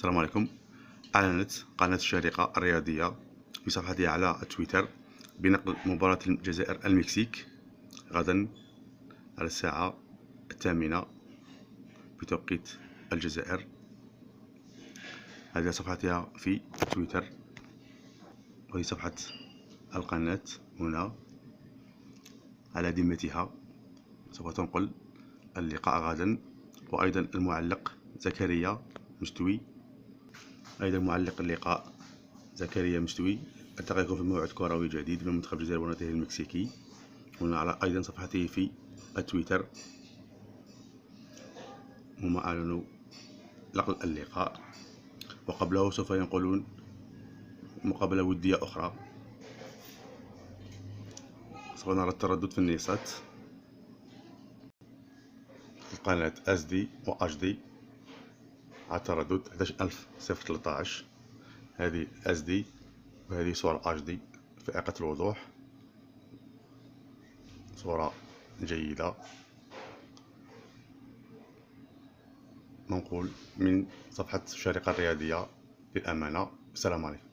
السلام عليكم. أعلنت قناة الشارقة الرياضية في صفحتها على تويتر بنقل مباراة الجزائر المكسيك غدا على الساعة 8 بتوقيت الجزائر. هذه صفحتها في تويتر، وهي صفحة القناة هنا على ذمتها. سوف تنقل اللقاء غدا. وأيضا المعلق زكريا مستوي، أيضا معلق اللقاء زكريا مستوي، ألتقيكم في موعد كروي جديد من منتخب الجزائر ونظيره المكسيكي. هنا على أيضا صفحته في التويتر هم أعلنوا نقل اللقاء، وقبله سوف ينقلون مقابلة ودية أخرى. سوف نرى التردد في النيسات. القناة SD و HD على التردد 11013. هذه SD وهذه صورة HD فائقة الوضوح، صورة جيدة، منقول من صفحة الشارقة الرياضية للأمانة. السلام عليكم.